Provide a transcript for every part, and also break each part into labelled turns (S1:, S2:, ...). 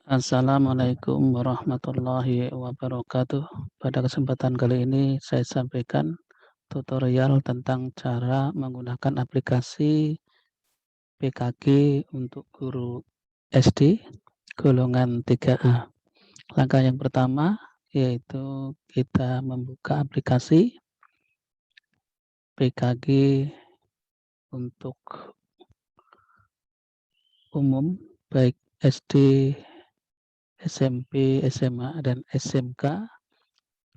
S1: Assalamualaikum warahmatullahi wabarakatuh. Pada kesempatan kali ini saya sampaikan tutorial tentang cara menggunakan aplikasi PKG untuk guru SD golongan 3A. Langkah yang pertama yaitu kita membuka aplikasi PKG untuk umum baik SD, SMP, SMA, dan SMK,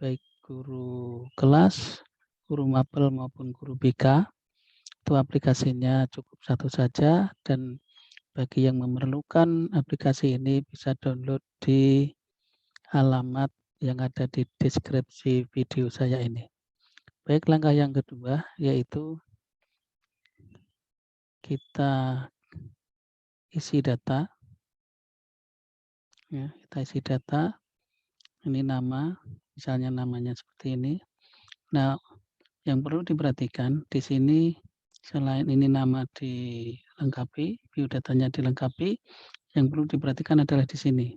S1: baik guru kelas, guru mapel maupun guru BK. Itu aplikasinya cukup satu saja, dan bagi yang memerlukan aplikasi ini bisa download di alamat yang ada di deskripsi video saya ini. Baik, langkah yang kedua yaitu kita isi data. Ya, kita isi data. Ini nama, misalnya namanya seperti ini. Nah, yang perlu diperhatikan di sini selain ini nama dilengkapi, biodatanya dilengkapi, yang perlu diperhatikan adalah di sini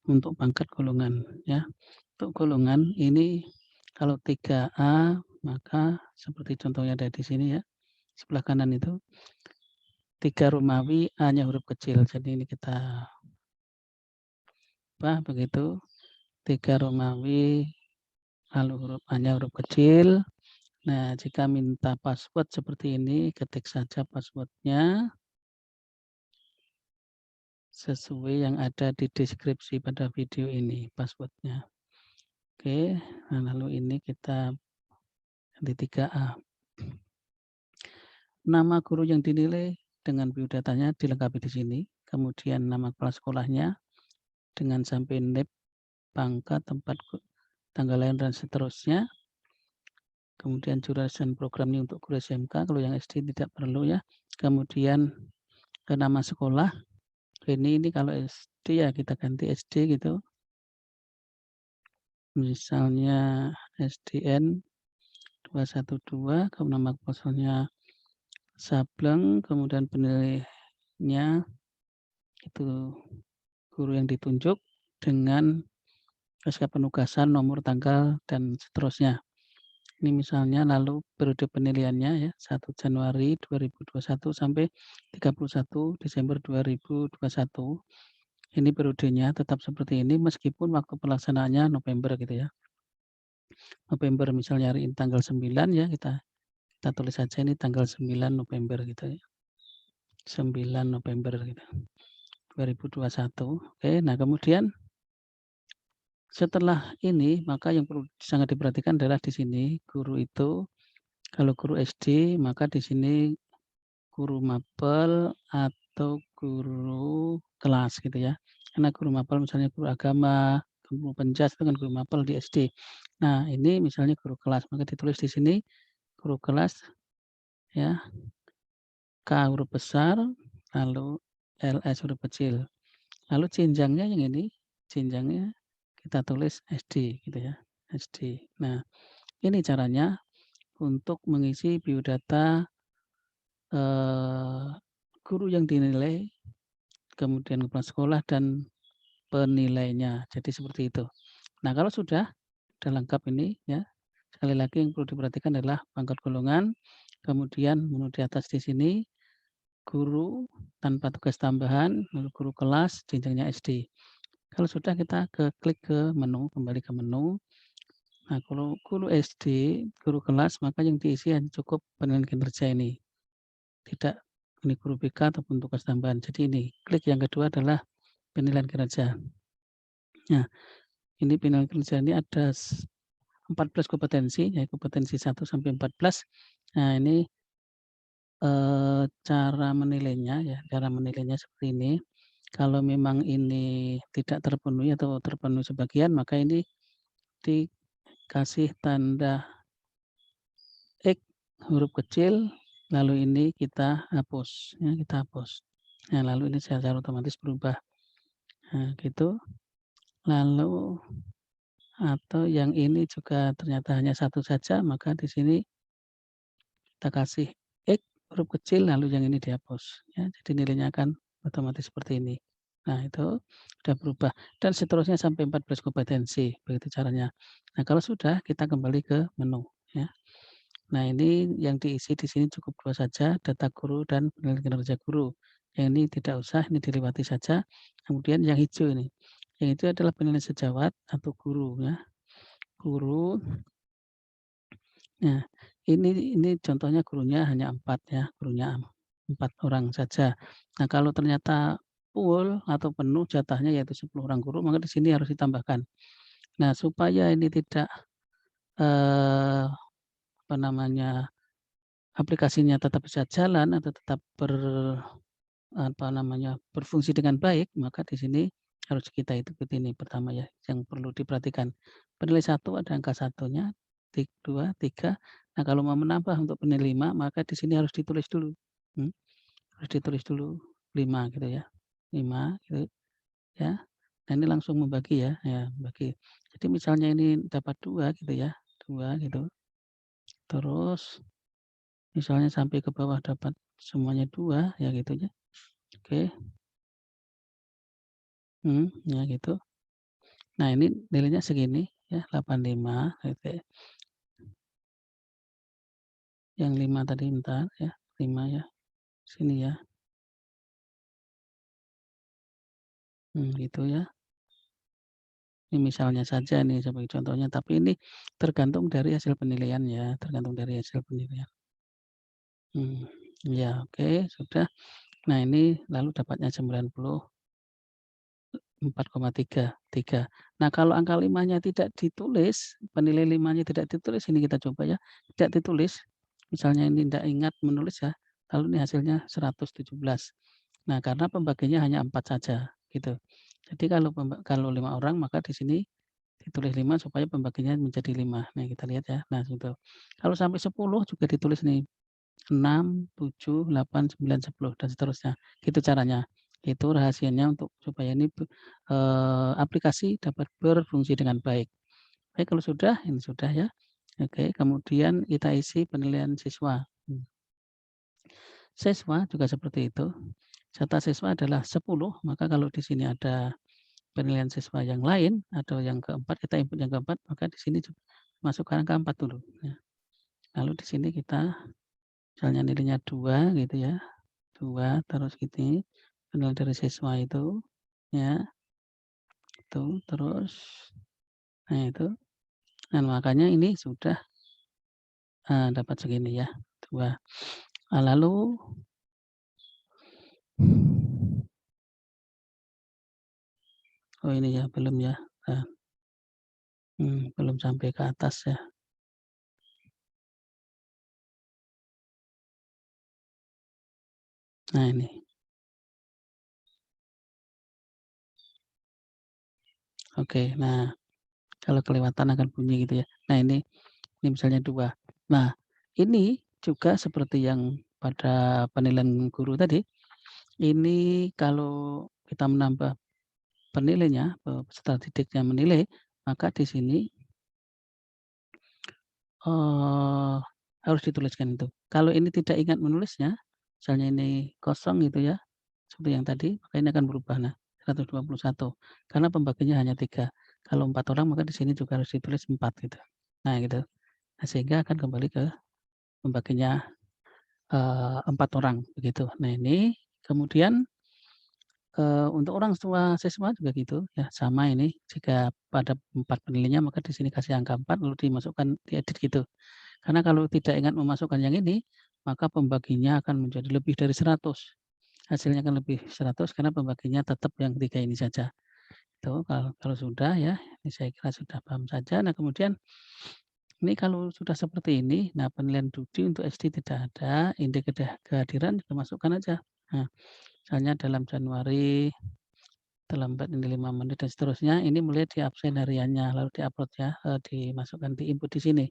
S1: untuk pangkat golongan ya. Untuk golongan ini kalau 3A maka seperti contohnya ada di sini ya. Sebelah kanan itu 3 Romawi A-nya huruf kecil. Jadi ini kita begitu 3 Romawi lalu huruf A-nya huruf kecil. Nah, jika minta password seperti ini, ketik saja password-nya sesuai yang ada di deskripsi pada video ini, password-nya. Oke, nah lalu ini kita ganti 3A. Nama guru yang dinilai dengan biodatanya dilengkapi di sini, kemudian nama kepala sekolahnya dengan sampai NIP, pangkat, tempat, tanggal lahir, dan seterusnya. Kemudian jurusan programnya untuk guru SMK, kalau yang SD tidak perlu ya. Kemudian ke nama sekolah, ini kalau SD ya kita ganti SD gitu. Misalnya SDN 212, kemudian nama kosongnya Sableng, kemudian penilainya itu guru yang ditunjuk dengan SK penugasan, nomor, tanggal, dan seterusnya. Ini misalnya lalu periode penilaiannya ya 1 Januari 2021 sampai 31 Desember 2021. Ini periodenya tetap seperti ini meskipun waktu pelaksanaannya November gitu ya. November misalnya hari ini tanggal 9 ya kita tulis saja ini tanggal 9 November gitu ya. 9 November gitu. 2021. Oke, nah kemudian setelah ini maka yang perlu sangat diperhatikan adalah di sini guru itu kalau guru SD maka di sini guru mapel atau guru kelas gitu ya. Karena guru mapel misalnya guru agama, guru penjas itu kan guru mapel di SD. Nah, ini misalnya guru kelas maka ditulis di sini guru kelas ya, K huruf besar lalu LS huruf kecil. Lalu jenjangnya yang ini, jenjangnya kita tulis SD gitu ya, SD. Nah, ini caranya untuk mengisi biodata guru yang dinilai, kemudian kepala sekolah dan penilainya. Jadi seperti itu. Nah, kalau sudah lengkap ini ya, sekali lagi yang perlu diperhatikan adalah pangkat golongan, kemudian menu di atas di sini guru tanpa tugas tambahan, lalu guru kelas, jenjangnya SD. Kalau sudah kita klik ke menu, kembali ke menu. Nah, kalau guru SD, guru kelas, maka yang diisi hanya cukup penilaian kinerja ini. Tidak ini guru BK ataupun tugas tambahan. Jadi ini, klik yang kedua adalah penilaian kinerja. Nah, ini penilaian kinerja ini ada 14 kompetensi, ya kompetensi 1 sampai 14. Nah, ini cara menilainya seperti ini. Kalau memang ini tidak terpenuhi atau terpenuhi sebagian, maka ini dikasih tanda X huruf kecil, lalu ini kita hapus, ya kita hapus. Nah, lalu ini secara otomatis berubah. Nah, gitu. Lalu atau yang ini juga ternyata hanya satu saja, maka di sini kita kasih X huruf kecil, lalu yang ini dihapus. Ya, jadi nilainya akan otomatis seperti ini. Nah, itu sudah berubah dan seterusnya sampai 14 kompetensi, begitu caranya. Nah, kalau sudah kita kembali ke menu, ya. Nah, ini yang diisi di sini cukup 2 saja, data guru dan penilaian kinerja guru. Yang ini tidak usah, ini dilewati saja. Kemudian yang hijau ini, yang itu adalah penilaian sejawat atau guru, ya. Guru, nah ini contohnya gurunya hanya 4 ya, gurunya 4 orang saja. Nah, kalau ternyata full atau penuh jatahnya yaitu 10 orang guru, maka di sini harus ditambahkan. Nah, supaya ini tidak, apa namanya, aplikasinya tetap bisa jalan atau tetap berfungsi dengan baik, maka di sini harus kita ikuti ini pertama ya, yang perlu diperhatikan. Penilai 1 ada angka satunya, 2, 3. Nah, kalau mau menambah untuk penilai 5, maka di sini harus ditulis dulu, hmm, harus ditulis dulu 5 gitu ya, 5 gitu ya. Nah, ini langsung membagi ya, ya bagi. Jadi misalnya ini dapat 2 gitu ya, 2 gitu, terus misalnya sampai ke bawah dapat semuanya 2 ya gitu ya. Oke, ya gitu. Nah, ini nilainya segini ya, 85 gitu ya. Yang 5 tadi bentar ya, 5 ya, sini ya, gitu ya. Ini misalnya saja nih sebagai contohnya, tapi ini tergantung dari hasil penilaian ya, tergantung dari hasil penilaian. Mmm, ya oke, sudah. Nah, ini lalu dapatnya 94,3. Nah, kalau angka 5-nya tidak ditulis, penilai 5-nya tidak ditulis, ini kita coba ya, tidak ditulis, misalnya ini tidak ingat menulis ya, lalu ini hasilnya 117. Nah, karena pembagiannya hanya 4 saja, gitu. Jadi kalau 5 orang, maka di sini ditulis 5 supaya pembagiannya menjadi 5. Nah, kita lihat ya. Nah, gitu. Kalau sampai 10 juga ditulis nih. 6, 7, 8, 9, 10 dan seterusnya. Gitu caranya. Itu rahasianya untuk supaya ini aplikasi dapat berfungsi dengan baik. Baik kalau sudah, ini sudah ya. Oke, kemudian kita isi penilaian siswa. Siswa juga seperti itu. Jatah siswa adalah 10, maka kalau di sini ada penilaian siswa yang lain atau yang keempat, kita input yang keempat, maka di sini masukkan angka 4 dulu, ya. Lalu di sini kita misalnya nilainya 2 gitu ya. 2 terus gini, penilaian dari siswa itu, ya, itu, terus nah itu, dan makanya ini sudah, dapat segini ya, 2. Lalu oh ini ya, belum ya, eee, belum sampai ke atas ya. Nah ini, oke. Nah, kalau kelewatan akan bunyi gitu ya. Nah ini misalnya 2. Nah, ini juga seperti yang pada penilaian guru tadi, ini kalau kita menambah penilainya, peserta didiknya menilai, maka di sini, harus dituliskan itu. Kalau ini tidak ingat menulisnya, misalnya ini kosong gitu ya, seperti yang tadi, maka ini akan berubah. Nah, 121 karena pembagiannya hanya 3. Kalau 4 orang, maka di sini juga harus ditulis 4 gitu. Nah gitu. Nah, sehingga akan kembali ke pembagiannya 4 orang begitu. Nah ini kemudian, untuk orang tua siswa juga gitu ya, sama ini jika pada 4 penilainya maka di sini kasih angka 4 lalu dimasukkan diedit gitu. Karena kalau tidak ingat memasukkan yang ini, maka pembaginya akan menjadi lebih dari 100, hasilnya akan lebih 100 karena pembaginya tetap yang 3 ini saja. Itu kalau kalau sudah ya, ini saya kira sudah paham saja. Nah kemudian ini kalau sudah seperti ini, nah penilaian Dudi untuk SD tidak ada, indeks kehadiran juga masukkan aja. Nah, misalnya dalam Januari terlambat ini 5 menit dan seterusnya, ini mulai di absen hariannya, lalu di-upload ya, dimasukkan di input di sini.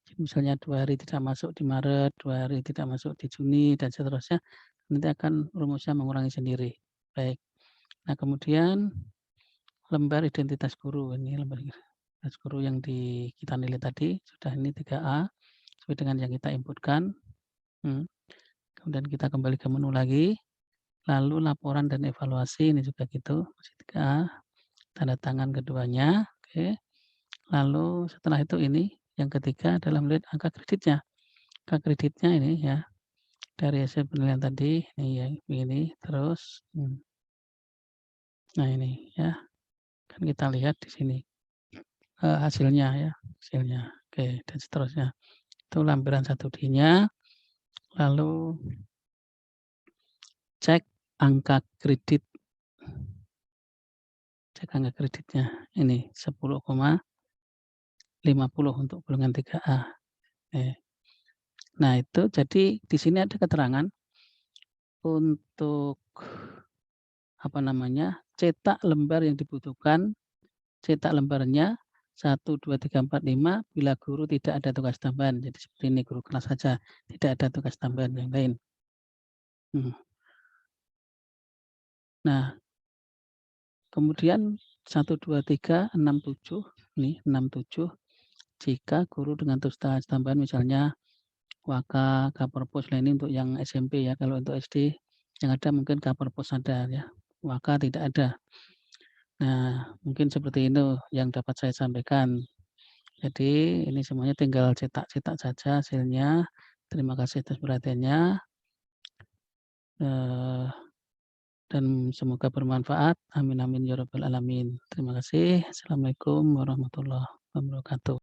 S1: Jadi misalnya 2 hari tidak masuk di Maret, 2 hari tidak masuk di Juni dan seterusnya, nanti akan rumusnya mengurangi sendiri. Baik. Nah kemudian lembar identitas guru, ini lembar identitas guru yang kita nilai tadi, sudah ini 3A. Sesuai dengan yang kita inputkan, kemudian kita kembali ke menu lagi, Lalu laporan dan evaluasi ini juga gitu, masih 3A, tanda tangan keduanya, oke. Lalu setelah itu ini, yang ketiga adalah melihat angka kreditnya. Angka kreditnya ini ya, dari hasil penilaian tadi, ini ya, begini, terus nah ini ya, kan kita lihat di sini, hasilnya ya, hasilnya, oke, dan seterusnya. Itu lampiran 1D-nya, lalu cek angka kredit, cek angka kreditnya, ini 10,50 untuk golongan 3A. Nah itu jadi di sini ada keterangan untuk apa namanya, cetak lembar yang dibutuhkan, cetak lembarnya 1, 2, 3, 4, 5 bila guru tidak ada tugas tambahan. Jadi seperti ini guru kelas saja, tidak ada tugas tambahan yang lain. Nah, kemudian 1, 2, 3, 6, 7 nih 6, 7 jika guru dengan tugas tambahan misalnya Waka, Kaperpos, nah ini untuk yang SMP ya, kalau untuk SD yang ada mungkin Kaperpos ada ya, Waka tidak ada. Nah, mungkin seperti itu yang dapat saya sampaikan. Jadi ini semuanya tinggal cetak-cetak saja hasilnya. Terima kasih atas perhatiannya, eee, dan semoga bermanfaat. Amin amin ya rabbal alamin. Terima kasih. Assalamualaikum warahmatullahi wabarakatuh.